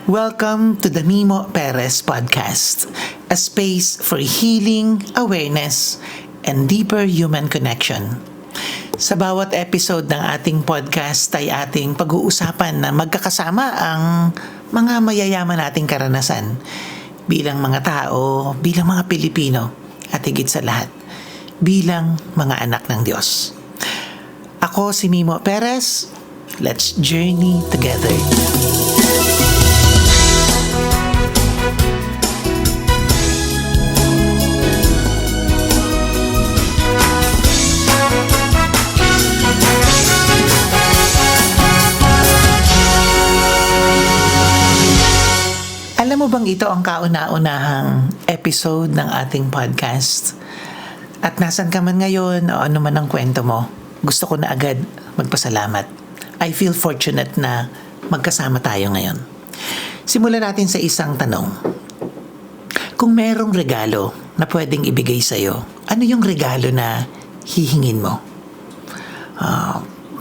Welcome to the Mimo Perez Podcast, a space for healing, awareness, and deeper human connection. Sa bawat episode ng ating podcast ay ating pag-uusapan na magkakasama ang mga mayayaman nating karanasan bilang mga tao, bilang mga Pilipino, at higit sa lahat, bilang mga anak ng Diyos. Ako si Mimo Perez. Let's journey together. Alam mo bang ito ang kauna-unahang episode ng ating podcast? At nasan ka man ngayon o ano man ang kwento mo, gusto ko na agad magpasalamat. I feel fortunate na magkasama tayo ngayon. Simulan natin sa isang tanong. Kung merong regalo na pwedeng ibigay sa'yo, ano yung regalo na hihingin mo?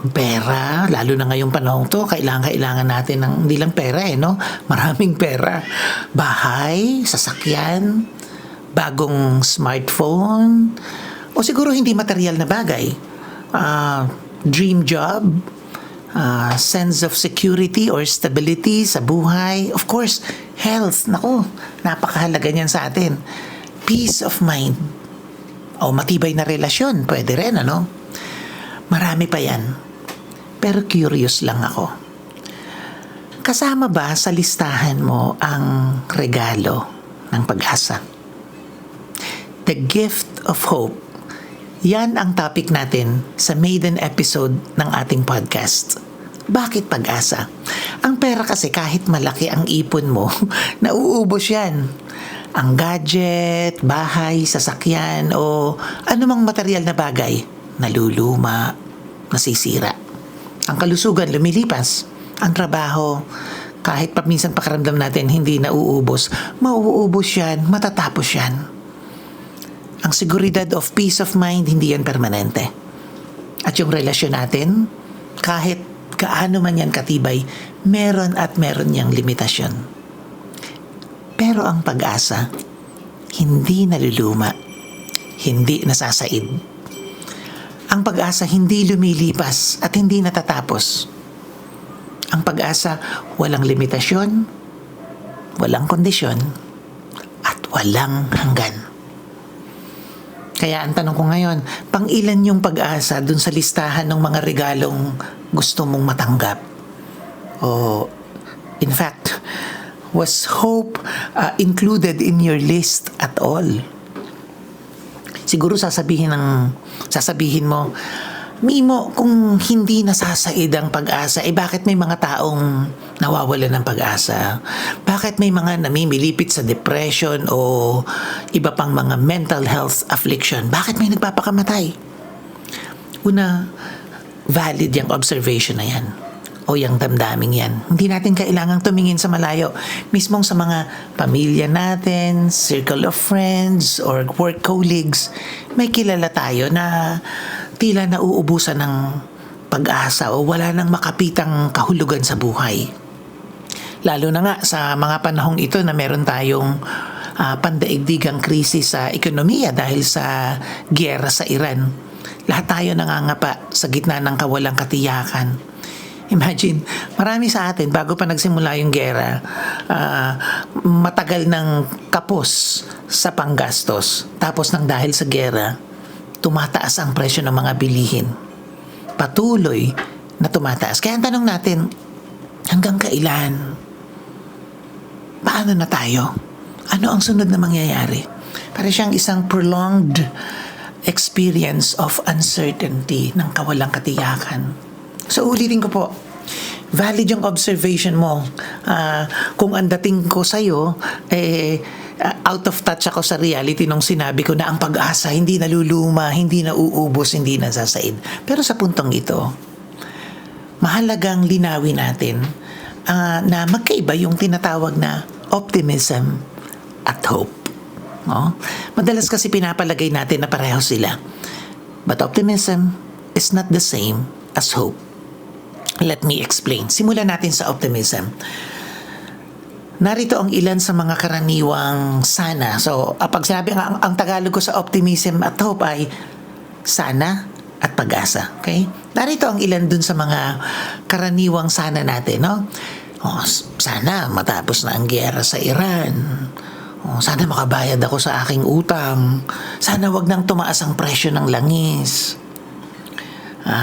Pera, lalo na ngayong panahon to, kailangan natin ng hindi lang pera no? Maraming pera. Bahay, sasakyan, bagong smartphone, o siguro hindi material na bagay. Dream job, sense of security or stability sa buhay. Of course, health. Naku, napakahalaga niyan sa atin. Peace of mind. O matibay na relasyon, pwede rin, ano? Marami pa yan. Pero curious lang ako. Kasama ba sa listahan mo ang regalo ng pag-asa? The gift of hope. Yan ang topic natin sa maiden episode ng ating podcast. Bakit pag-asa? Ang pera kasi kahit malaki ang ipon mo, nauubos yan. Ang gadget, bahay, sasakyan o anumang material na bagay, naluluma, nasisira. Ang kalusugan lumilipas. Ang trabaho, kahit minsan pakiramdam natin hindi nauubos, mauubos yan, matatapos yan. Ang seguridad of peace of mind, hindi yan permanente. At yung relasyon natin, kahit kaano man yan katibay, meron yang limitasyon. Pero ang pag-asa, hindi naluluma, hindi nasasaid. Ang pag-asa hindi lumilipas at hindi natatapos. Ang pag-asa walang limitasyon, walang kondisyon, at walang hanggan. Kaya ang tanong ko ngayon, pang-ilan yung pag-asa dun sa listahan ng mga regalong gusto mong matanggap? O, in fact, was hope included in your list at all? Siguro sasabihin mo, Mimo, kung hindi nasasaid ang pag-asa, bakit may mga taong nawawalan ng pag-asa? Bakit may mga namimilipit sa depression o iba pang mga mental health affliction? Bakit may nagpapakamatay? Una, valid yung observation na yan o yung damdaming yan. Hindi natin kailangang tumingin sa malayo. Mismong sa mga pamilya natin, circle of friends, or work colleagues, may kilala tayo na tila nauubusan ng pag-asa o wala nang makapitang kahulugan sa buhay. Lalo na nga sa mga panahong ito na meron tayong pandaigdigang krisis sa ekonomiya dahil sa giyera sa Iran. Lahat tayo nangangapa sa gitna ng kawalang katiyakan. Imagine, marami sa atin bago pa nagsimula yung giyera, matagal ng kapos sa panggastos. Tapos nang dahil sa giyera, tumataas ang presyo ng mga bilihin. Patuloy na tumataas. Kaya ang tanong natin, hanggang kailan? Paano na tayo? Ano ang sunod na mangyayari? Para siyang isang prolonged experience of uncertainty, ng kawalang katiyakan. So ulitin ko po, valid yung observation mo. Kung ang dating ko sa'yo, out of touch ako sa reality nung sinabi ko na ang pag-asa hindi naluluma, hindi nauubos, hindi nasasaid. Pero sa puntong ito, mahalagang linawin natin na magkaiba yung tinatawag na optimism at hope. No? Madalas kasi pinapalagay natin na pareho sila. But optimism is not the same as hope. Let me explain. Simulan natin sa optimism. Narito ang ilan sa mga karaniwang sana. So, pag sinabi ang Tagalog ko sa optimism at hope ay sana at pag-asa. Okay? Narito ang ilan dun sa mga karaniwang sana natin, no? Sana matapos na ang giyera sa Iran. Sana makabayad ako sa aking utang. Sana wag nang tumaas ang presyo ng langis.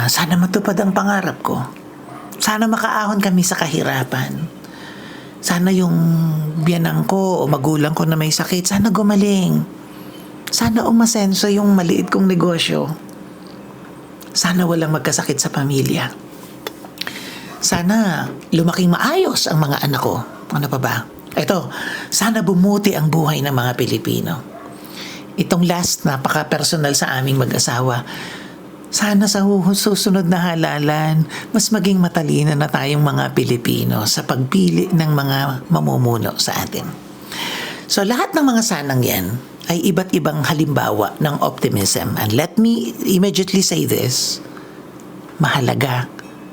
Sana matupad ang pangarap ko. Sana makaahon kami sa kahirapan. Sana yung biyanang ko o magulang ko na may sakit, sana gumaling. Sana umasenso yung maliit kong negosyo. Sana walang magkasakit sa pamilya. Sana lumaking maayos ang mga anak ko. Ano pa ba? Ito, sana bumuti ang buhay ng mga Pilipino. Itong last, napaka-personal sa aming mag-asawa. Sana sa susunod na halalan, mas maging matalino na tayong mga Pilipino sa pagpili ng mga mamumuno sa atin. So lahat ng mga sanang yan ay iba't ibang halimbawa ng optimism. And let me immediately say this, mahalaga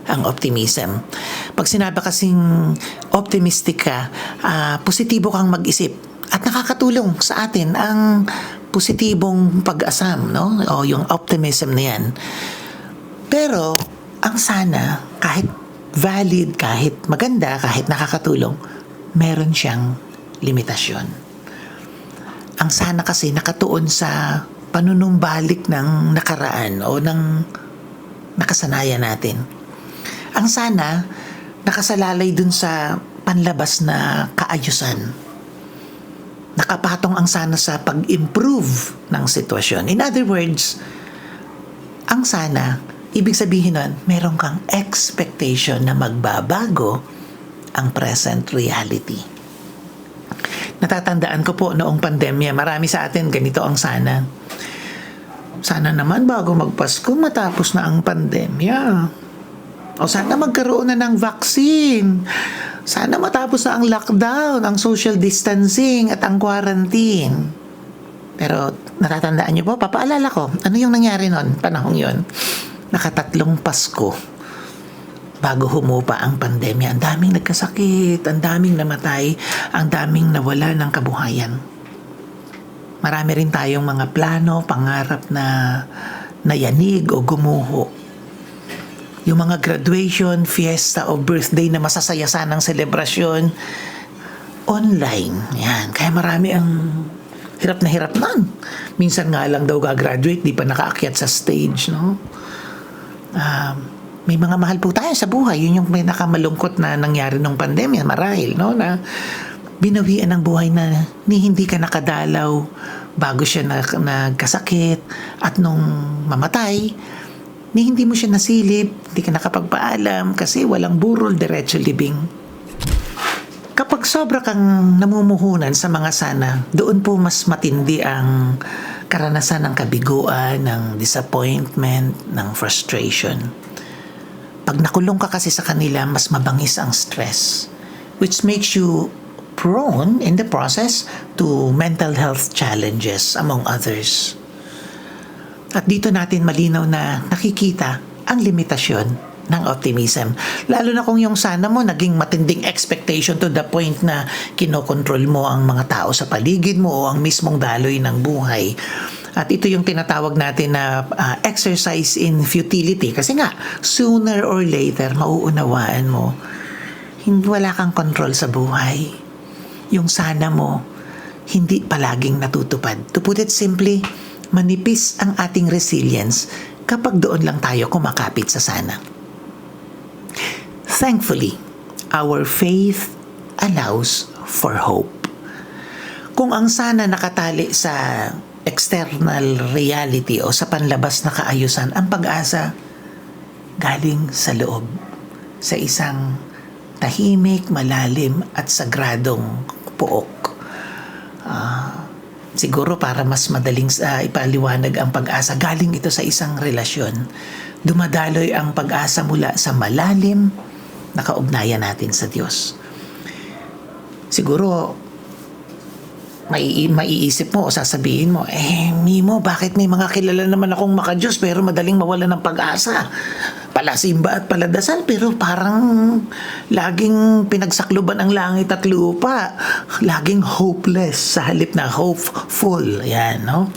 ang optimism. Pag sinabi kasing optimistic ka, positibo kang mag-isip at nakakatulong sa atin ang positibong pag-asam, no? O yung optimism na yan. Pero, ang sana, kahit valid, kahit maganda, kahit nakakatulong, meron siyang limitasyon. Ang sana kasi nakatuon sa panunumbalik ng nakaraan o ng nakasanayan natin. Ang sana, nakasalalay dun sa panlabas na kaayusan. Nakapatong ang sana sa pag-improve ng sitwasyon. In other words, ang sana, ibig sabihin nun, meron kang expectation na magbabago ang present reality. Natatandaan ko po noong pandemya, marami sa atin ganito ang sana. Sana naman bago magpasko matapos na ang pandemya. O sana magkaroon na ng vaccine. Sana matapos na ang lockdown, ang social distancing at ang quarantine. Pero natatandaan niyo po, papaalala ko, ano yung nangyari noon, panahong yon? Nakatatlong Pasko bago humupa ang pandemya. Ang daming nagkasakit, ang daming namatay, ang daming nawala ng kabuhayan. Marami rin tayong mga plano, pangarap na nayanig o gumuho. Yung mga graduation, fiesta o birthday na masasaya sanang selebrasyon, online. Yan. Kaya marami ang hirap na hirap nun. Minsan nga lang daw gagraduate, di pa nakaakyat sa stage, no? May mga mahal po tayo sa buhay. Yun yung may nakamalungkot na nangyari nung pandemya, marahil, no? Na binawian ng buhay na hindi ka nakadalaw bago siya nagkasakit at nung mamatay, hindi mo siya nasilip, hindi ka nakapagpaalam kasi walang burol, diretso libing. Kapag sobra kang namumuhunan sa mga sana, doon po mas matindi ang karanasan ng kabiguan, ng disappointment, ng frustration. Pag nakulong ka kasi sa kanila, mas mabangis ang stress, which makes you prone in the process to mental health challenges among others. At dito natin malinaw na nakikita ang limitasyon ng optimism. Lalo na kung yung sana mo naging matinding expectation to the point na kinokontrol mo ang mga tao sa paligid mo o ang mismong daloy ng buhay. At ito yung tinatawag natin na exercise in futility. Kasi nga, sooner or later, mauunawaan mo, wala kang control sa buhay. Yung sana mo, hindi palaging natutupad. To put it simply, manipis ang ating resilience kapag doon lang tayo kumakapit sa sana. Thankfully, our faith allows for hope. Kung ang sana nakatali sa external reality o sa panlabas na kaayusan, ang pag-asa galing sa loob, sa isang tahimik, malalim at sagradong pook. Siguro para mas madaling ipaliwanag ang pag-asa, galing ito sa isang relasyon. Dumadaloy ang pag-asa mula sa malalim na kaugnayan natin sa Diyos. Siguro, maiisip mo o sasabihin mo, Mimo, bakit may mga kilala naman akong maka-Diyos pero madaling mawala ng pag-asa? palasimba at paladasal, pero parang laging pinagsakluban ang langit at lupa. Laging hopeless sa halip na hopeful. Yan, no?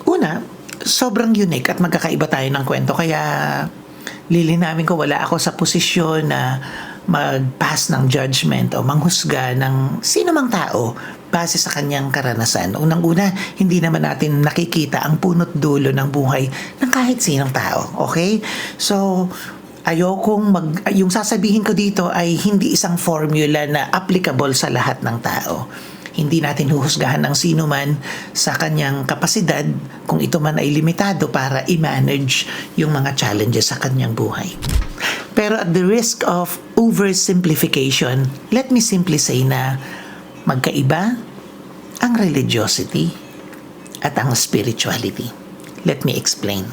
Una, sobrang unique at magkakaiba tayo ng kwento. Kaya lilinawin ko, wala ako sa posisyon na mag-pass ng judgment o manghusga ng sino mang tao base sa kanyang karanasan. Unang-una, hindi naman natin nakikita ang punot dulo ng buhay ng kahit sinong tao. Okay? So, yung sasabihin ko dito ay hindi isang formula na applicable sa lahat ng tao. Hindi natin huhusgahan ng sino man sa kanyang kapasidad kung ito man ay limitado para i-manage yung mga challenges sa kanyang buhay. Pero at the risk of oversimplification, let me simply say na magkaiba ang religiosity at ang spirituality. Let me explain.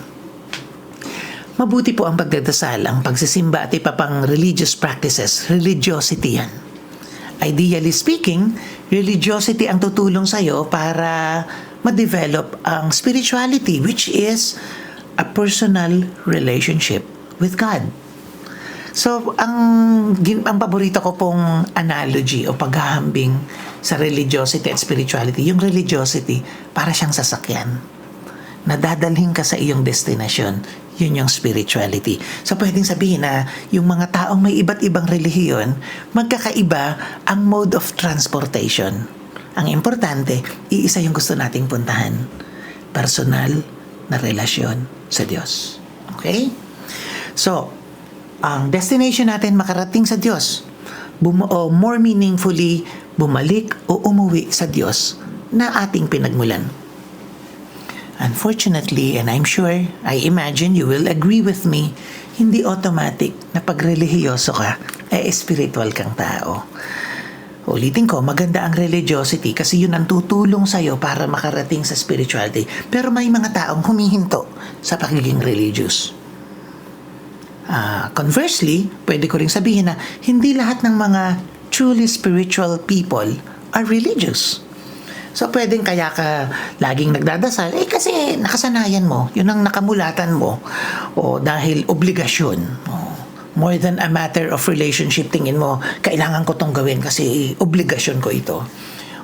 Mabuti po ang pagdadasal, ang pagsisimba at iba pang religious practices. Religiosity yan. Ideally speaking, religiosity ang tutulong sa'yo para ma-develop ang spirituality, which is a personal relationship with God. So, ang paborito ko pong analogy o paghahambing sa religiosity at spirituality, yung religiosity, para siyang sasakyan. Nadadalhin ka sa iyong destination. Yun yung spirituality. So, pwedeng sabihin na yung mga taong may iba't ibang relihiyon, magkakaiba ang mode of transportation. Ang importante, iisa yung gusto nating puntahan. Personal na relasyon sa Diyos. Okay? So, ang destination natin makarating sa Diyos o more meaningfully bumalik o umuwi sa Diyos na ating pinagmulan. Unfortunately, and I'm sure, I imagine you will agree with me, hindi automatic na pag relihiyoso ka, spiritual kang tao. Ulitin ko, maganda ang religiosity kasi yun ang tutulong sa'yo para makarating sa spirituality. Pero may mga taong humihinto sa pagiging religious. Conversely, pwede ko rin sabihin na hindi lahat ng mga truly spiritual people are religious. So, pwedeng kaya ka laging nagdadasal, kasi nakasanayan mo, yun ang nakamulatan mo, o dahil obligasyon, more than a matter of relationship, tingin mo, kailangan ko tong gawin kasi obligasyon ko ito.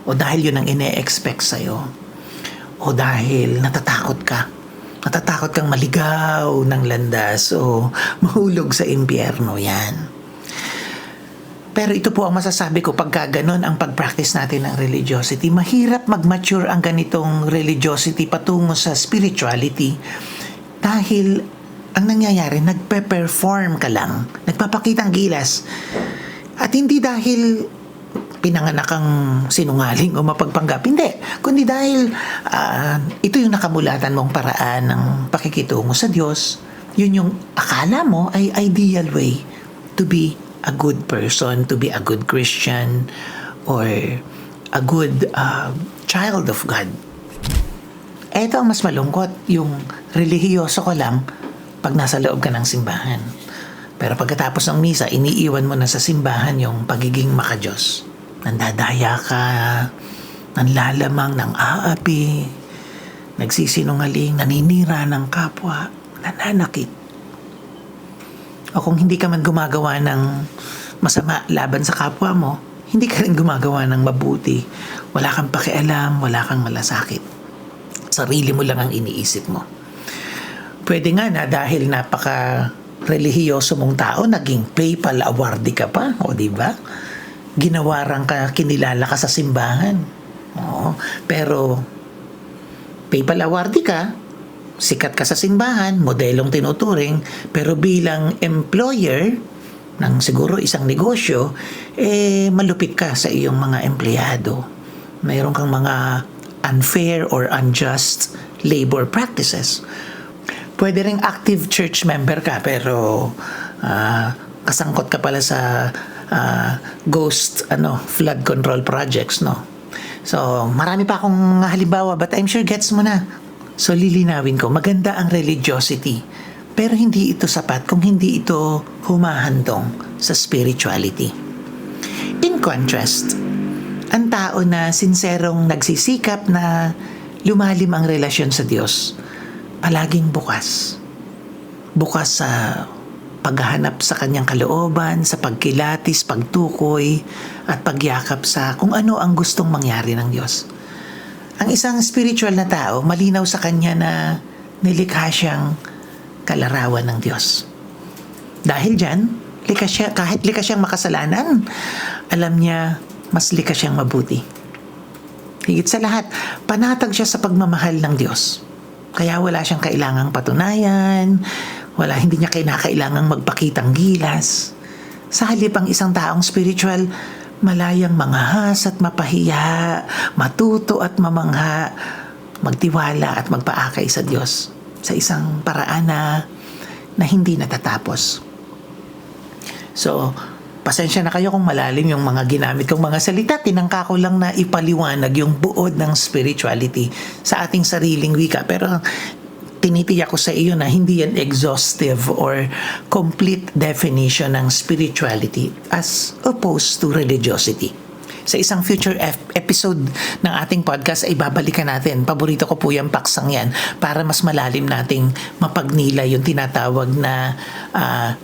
O dahil yun ang ine-expect sa'yo. O dahil natatakot kang maligaw ng landas o mahulog sa impyerno, yan. Pero ito po ang masasabi ko, pagka ganun ang pag-practice natin ng religiosity, mahirap mag-mature ang ganitong religiosity patungo sa spirituality dahil ang nangyayari, nagpe-perform ka lang, nagpapakitang gilas. At hindi dahil pinanganak kang sinungaling o mapagpanggap, hindi. Kundi dahil ito yung nakamulatan mong paraan ng pakikitungo sa Diyos. Yun yung akala mo ay ideal way to be a good person, to be a good Christian, or a good child of God. Ito ang mas malungkot, yung relihiyoso ko lang pag nasa loob ka ng simbahan. Pero pagkatapos ng misa, iniiwan mo na sa simbahan yung pagiging makadiyos. Nandadaya ka, nanlalamang ng aapi, nagsisinungaling, naninira ng kapwa, nananakit. O kung hindi ka man gumagawa ng masama laban sa kapwa mo, hindi ka rin gumagawa ng mabuti. Wala kang pakialam, wala kang malasakit. Sarili mo lang ang iniisip mo. Pwede nga na dahil napaka-relihiyoso mong tao, naging PayPal awardee ka pa, o di ba? Ginawaran ka, kinilala ka sa simbahan. Oo. Pero PayPal awardee ka, sikat ka sa simbahan, modelong tinuturing, pero bilang employer ng siguro isang negosyo, malupit ka sa iyong mga empleyado. Mayroon kang mga unfair or unjust labor practices. Pwede ring active church member ka, pero kasangkot ka pala sa ghost flood control projects, no? So, marami pa akong halimbawa, but I'm sure gets mo na. So, lilinawin ko, maganda ang religiosity, pero hindi ito sapat kung hindi ito humahantong sa spirituality. In contrast, ang tao na sinserong nagsisikap na lumalim ang relasyon sa Diyos, palaging bukas. bukas sa paghahanap sa kanyang kalooban, sa pagkilatis, pagtukoy, at pagyakap sa kung ano ang gustong mangyari ng Diyos. Ang isang spiritual na tao, malinaw sa kanya na nilikha siyang kalarawan ng Diyos. Dahil dyan, kahit likas siyang makasalanan, alam niya mas likas siyang mabuti. Higit sa lahat, panatag siya sa pagmamahal ng Diyos. Kaya wala siyang kailangang patunayan, hindi niya kailangang magpakitang gilas. Sa halip ang isang taong spiritual, malayang manghahas at mapahiya, matuto at mamangha, magtiwala at magpaakay sa Diyos sa isang paraan na hindi natatapos. So, pasensya na kayo kung malalim yung mga ginamit kong mga salita. Tinangka ko lang na ipaliwanag yung buod ng spirituality sa ating sariling wika. Pero tinitiyak ko sa iyo na hindi yan exhaustive or complete definition ng spirituality as opposed to religiosity. Sa isang future episode ng ating podcast ay babalikan natin. Paborito ko po yung paksang yan para mas malalim nating mapagnilay yung tinatawag na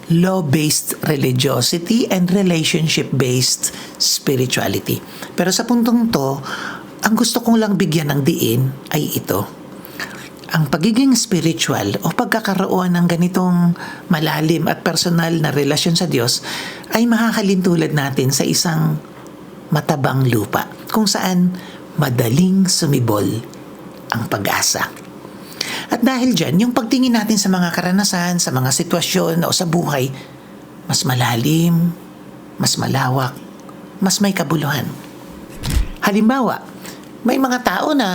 law-based religiosity and relationship-based spirituality. Pero sa puntong to, ang gusto kong lang bigyan ng diin ay ito. Ang pagiging spiritual o pagkakaroon ng ganitong malalim at personal na relasyon sa Diyos ay makakalintulad natin sa isang matabang lupa kung saan madaling sumibol ang pag-asa. At dahil dyan, yung pagtingin natin sa mga karanasan, sa mga sitwasyon o sa buhay, mas malalim, mas malawak, mas may kabuluhan. Halimbawa, may mga tao na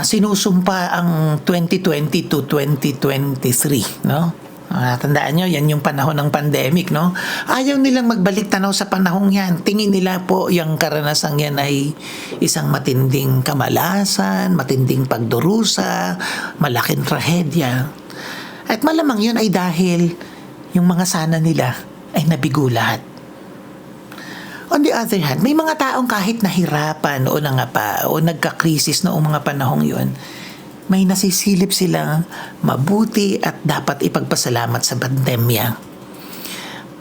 sinusumpa ang 2020 to 2023, no? Tandaan nyo, yan yung panahon ng pandemic, no? Ayaw nilang magbalik tanaw sa panahong yan. Tingin nila po yung karanasang yan ay isang matinding kamalasan, matinding pagdurusa, malaking trahedya. At malamang yun ay dahil yung mga sana nila ay nabigo lahat. On the other hand, may mga taong kahit nahirapan o nangapa o nagka-krisis noong mga panahong yun, may nasisilip silang mabuti at dapat ipagpasalamat sa pandemya.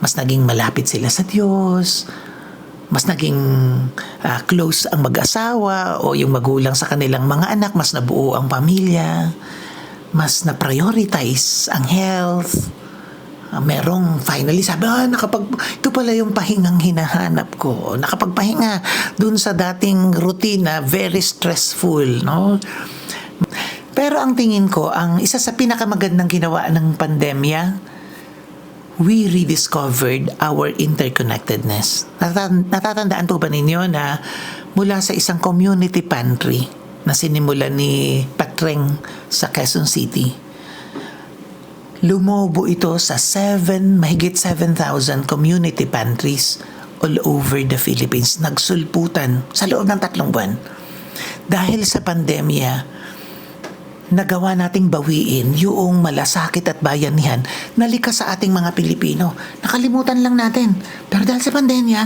Mas naging malapit sila sa Diyos, mas naging close ang mag-asawa o yung magulang sa kanilang mga anak, mas nabuo ang pamilya, mas na-prioritize ang health. Merong finally sabi, ito pala yung pahingang hinahanap ko. Nakapagpahinga dun sa dating routine na very stressful, no? Pero ang tingin ko, ang isa sa pinakamagandang ginawa ng pandemya, we rediscovered our interconnectedness. Natatandaan po ba ninyo na mula sa isang community pantry na sinimulan ni Patreng sa Quezon City, lumobo ito sa mahigit 7,000 community pantries all over the Philippines. Nagsulputan sa loob ng 3 buwan. Dahil sa pandemya, nagawa nating bawiin yung malasakit at bayanihan na likas sa ating mga Pilipino. Nakalimutan lang natin. Pero dahil sa pandemya,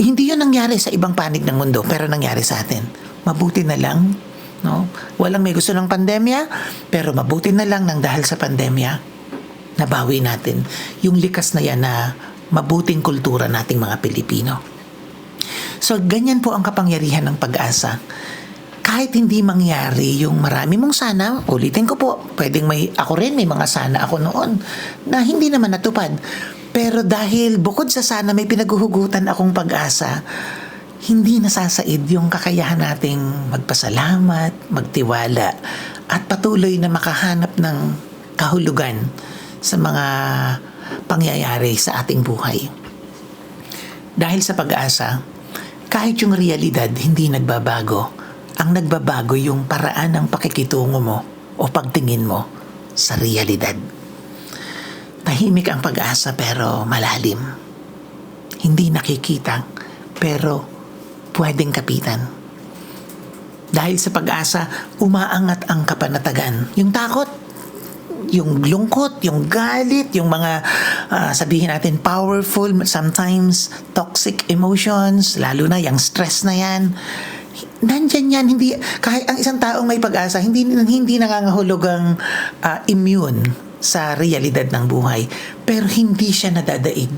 hindi yun nangyari sa ibang panig ng mundo, pero nangyari sa atin. Mabuti na lang, no? Walang may gusto ng pandemya, pero mabuti na lang nang dahil sa pandemya, nabawi natin yung likas na yan na mabuting kultura nating mga Pilipino. So, ganyan po ang kapangyarihan ng pag-asa. Kahit hindi mangyari yung marami mong sana, ulitin ko po, pwedeng ako rin may mga sana ako noon na hindi naman natupad. Pero dahil bukod sa sana may pinaguhugutan akong pag-asa, hindi nasasaid yung kakayahan nating magpasalamat, magtiwala, at patuloy na makahanap ng kahulugan sa mga pangyayari sa ating buhay. Dahil sa pag-asa, kahit yung realidad hindi nagbabago, ang nagbabago yung paraan ng pakikitungo mo o pagtingin mo sa realidad. Tahimik ang pag-asa pero malalim. Hindi nakikita pero pwedeng kapitan. Dahil sa pag-asa, umaangat ang kapanatagan. Yung takot, yung lungkot, yung galit, yung mga sabihin natin powerful, sometimes toxic emotions, lalo na yung stress na yan. Nandyan yan, hindi, kahit ang isang taong may pag-asa, hindi nangangahulugang immune sa realidad ng buhay. Pero hindi siya nadadaig.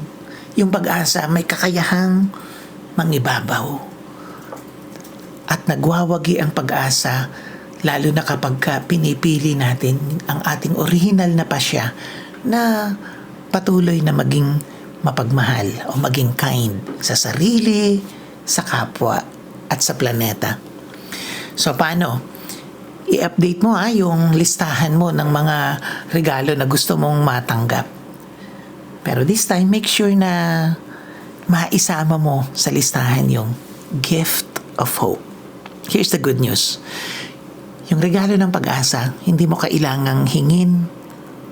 Yung pag-asa may kakayahang mangibabaw. At nagwawagi ang pag-asa, lalo na kapag pinipili natin ang ating original na pasya na patuloy na maging mapagmahal o maging kind sa sarili, sa kapwa, at sa planeta. So paano? I-update mo yung listahan mo ng mga regalo na gusto mong matanggap. Pero this time, make sure na maisama mo sa listahan yung gift of hope. Here's the good news. Yung regalo ng pag-asa, hindi mo kailangang hingin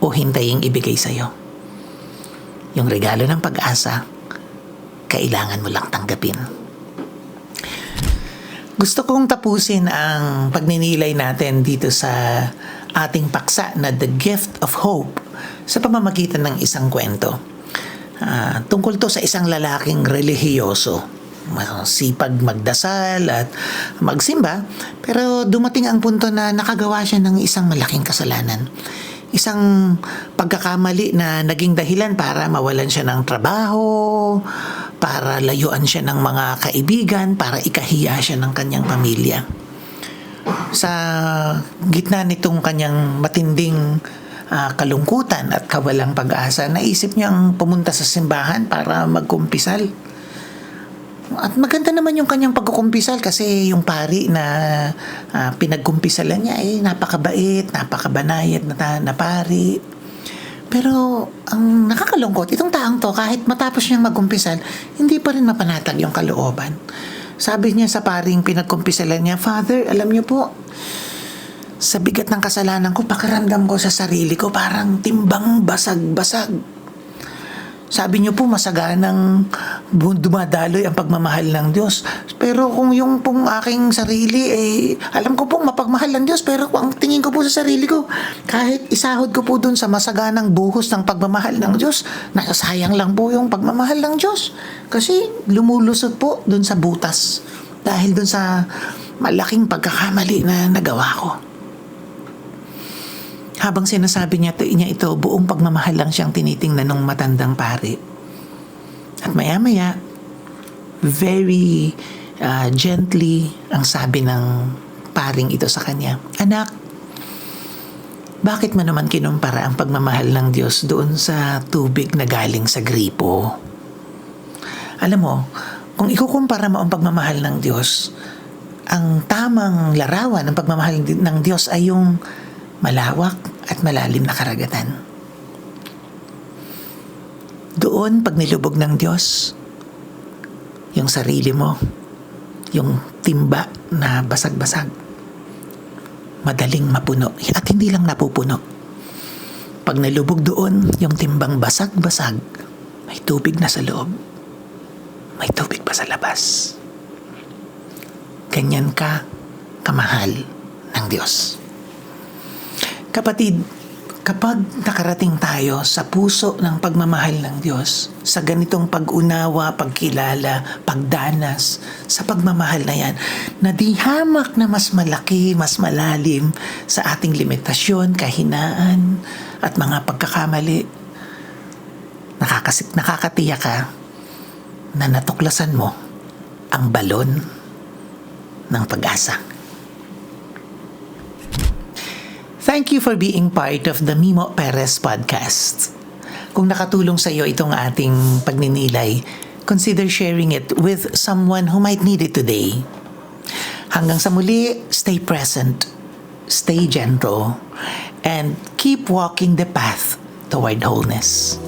o hintayin ibigay sa'yo. Yung regalo ng pag-asa, kailangan mo lang tanggapin. Gusto kong tapusin ang pagninilay natin dito sa ating paksa na The Gift of Hope sa pamamagitan ng isang kwento. Tungkol to sa isang lalaking relihiyoso. Sipag magdasal at magsimba, pero dumating ang punto na nakagawa siya ng isang malaking kasalanan. Isang pagkakamali na naging dahilan para mawalan siya ng trabaho, para layuan siya ng mga kaibigan, para ikahiya siya ng kanyang pamilya. Sa gitna nitong kanyang matinding kalungkutan at kawalang pag-asa, naisip niyang pumunta sa simbahan para magkumpisal. At maganda naman yung kanyang pagkukumpisal kasi yung pari na pinagkumpisalan niya napakabait, napakabanayad na pari. Pero ang nakakalungkot, itong taong to kahit matapos niyang magkumpisal, hindi pa rin mapanatag yung kalooban. Sabi niya sa paring pinagkumpisalan niya, "Father, alam niyo po, sa bigat ng kasalanan ko, pakiramdam ko sa sarili ko parang timbang basag-basag. Sabi niyo po masaganang dumadaloy ang pagmamahal ng Diyos. Pero kung yung pong aking sarili, alam ko pong mapagmahal ng Diyos, pero kung ang tingin ko po sa sarili ko, kahit isahod ko po dun sa masaganang buhos ng pagmamahal ng Diyos, nasasayang lang po yung pagmamahal ng Diyos. Kasi lumulusot po dun sa butas dahil dun sa malaking pagkakamali na nagawa ko." Habang sinasabi niya ito, buong pagmamahal lang siyang tinitingnan ng matandang pari. At maya-maya, very gently, ang sabi ng paring ito sa kanya, "Anak, bakit mo naman kinumpara ang pagmamahal ng Diyos doon sa tubig na galing sa gripo? Alam mo, kung ikukumpara mo ang pagmamahal ng Diyos, ang tamang larawan ng pagmamahal ng Diyos ay yung malawak at malalim na karagatan. Doon, pag nilubog ng Diyos, yung sarili mo, yung timba na basag-basag, madaling mapuno. At hindi lang napupuno. Pag nilubog doon, yung timbang basag-basag, may tubig na sa loob, may tubig pa sa labas. Ganyan ka kamahal ng Diyos. Kapatid, kapag nakarating tayo sa puso ng pagmamahal ng Diyos, sa ganitong pag-unawa, pagkilala, pagdanas, sa pagmamahal na yan, na di hamak na mas malaki, mas malalim sa ating limitasyon, kahinaan, at mga pagkakamali, nakakatiyak ka na natuklasan mo ang balon ng pag-asa. Thank you for being part of the Mimo Perez Podcast. Kung nakatulong sa iyo itong ating pagninilay, consider sharing it with someone who might need it today. Hanggang sa muli, stay present, stay gentle, and keep walking the path toward wholeness.